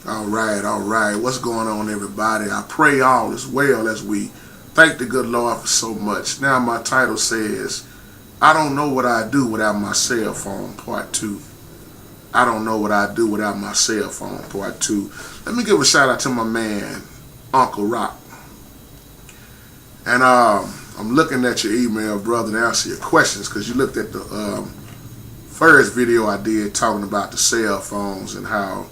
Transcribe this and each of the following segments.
All right, all right. What's going on, everybody? I pray all is well as we thank the good Lord for so much. Now, my title says, I don't know what I do without my cell phone, part two. I don't know what I do without my cell phone, part two. Let me give a shout out to my man, Uncle Rock. And I'm looking at your email, brother, to answer your questions because you looked at the first video I did talking about the cell phones and how,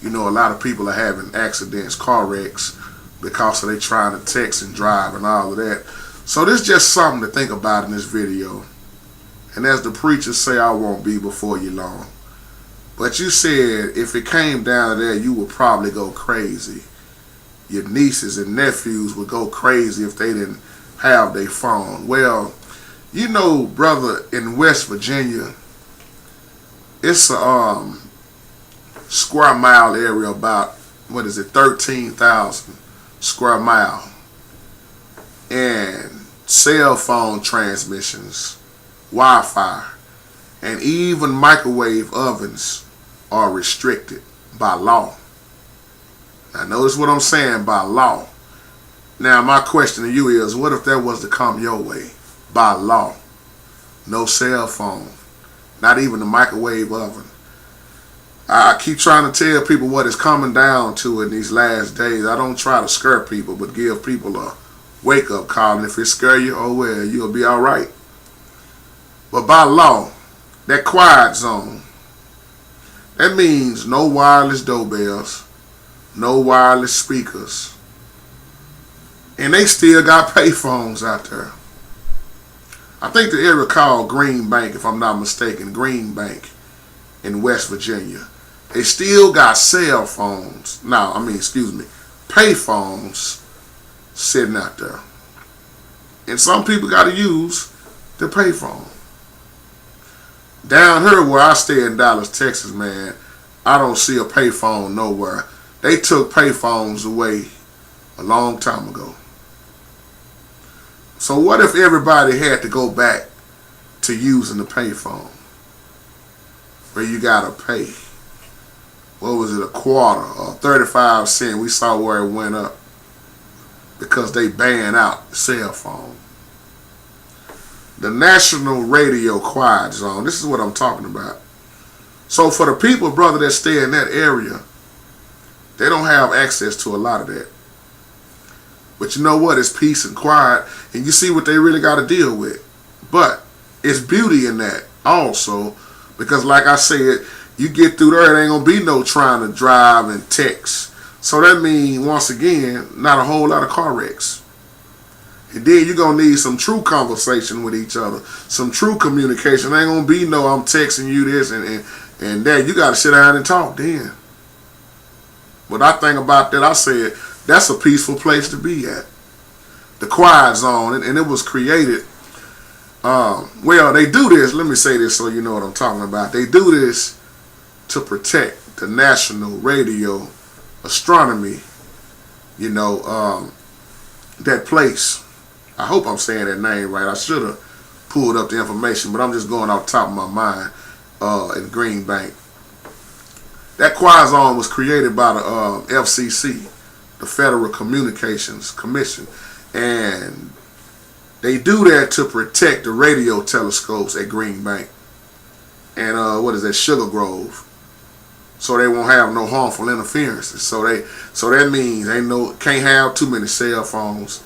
a lot of people are having accidents, car wrecks, because of they trying to text and drive and all of that. So this is just something to think about in this video. And as the preachers say, I won't be before you long. But you said if it came down to that, you would probably go crazy. Your nieces and nephews would go crazy if they didn't have their phone. Well, brother, in West Virginia, it's a square mile area, about 13,000 square mile, and cell phone transmissions, Wi-Fi, and even microwave ovens are restricted by law. Now notice what I'm saying, by law. Now my question to you is, what if that was to come your way? By law, no cell phone, not even the microwave oven. I keep trying to tell people what it's coming down to in these last days. I don't try to scare people, but give people a wake-up call. And if it scare you, oh well, you'll be all right. But by law, that quiet zone, that means no wireless doorbells, no wireless speakers. And they still got payphones out there. I think the area called Green Bank, if I'm not mistaken, Green Bank in West Virginia. They still got cell phones. Payphones sitting out there. And some people got to use the payphone. Down here where I stay in Dallas, Texas, man, I don't see a payphone nowhere. They took payphones away a long time ago. So what if everybody had to go back to using the payphone? Where you gotta pay, what was it, a quarter or 35 cents? We saw where it went up because they banned out the cell phone. The National Radio Quiet Zone, this is what I'm talking about. So for the people, brother, that stay in that area, they don't have access to a lot of that. But you know what? It's peace and quiet, and you see what they really got to deal with. But it's beauty in that also, because like I said, you get through there, it ain't going to be no trying to drive and text. So that means, once again, not a whole lot of car wrecks. And then you're going to need some true conversation with each other, some true communication. Ain't going to be no I'm texting you this and that. You got to sit down and talk then. But I think about that, I said, that's a peaceful place to be at. The quiet zone, and it was created. Well, they do this, let me say this so you know what I'm talking about. They do this to protect the National Radio Astronomy, that place. I hope I'm saying that name right. I should have pulled up the information, but I'm just going off the top of my mind, in Green Bank. That quiet zone was created by the FCC, the Federal Communications Commission, and they do that to protect the radio telescopes at Green Bank and Sugar Grove, so they won't have no harmful interferences. So that means can't have too many cell phones.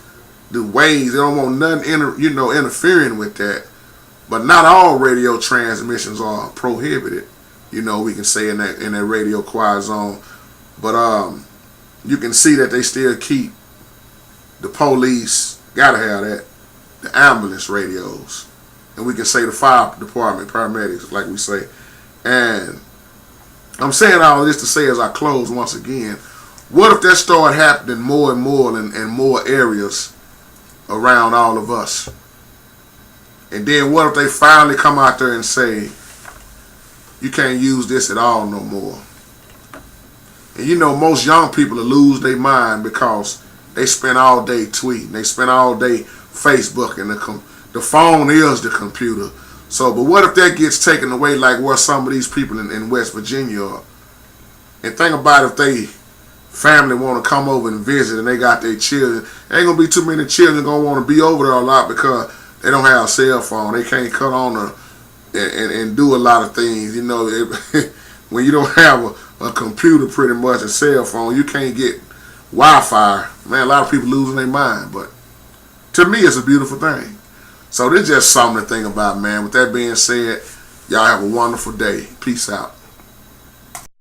The waves, they don't want nothing interfering with that. But not all radio transmissions are prohibited. We can say in that radio quiet zone, but you can see that they still keep the police, gotta have that, the ambulance radios, and we can say the fire department, paramedics, like we say. And I'm saying all this to say, as I close once again, what if that started happening more and more in more areas around all of us? And then what if they finally come out there and say, you can't use this at all no more? And most young people will lose their mind because they spend all day tweeting. They spend all day Facebook, and the phone is the computer. So, but what if that gets taken away, like where some of these people in West Virginia are? And think about if they family want to come over and visit and they got their children. Ain't going to be too many children going to want to be over there a lot because they don't have a cell phone. They can't cut on and do a lot of things. You know, when you don't have a computer, pretty much, a cell phone, you can't get Wi-Fi. Man, a lot of people losing their mind. But to me, it's a beautiful thing. So this is just something to think about, man. With that being said, y'all have a wonderful day. Peace out.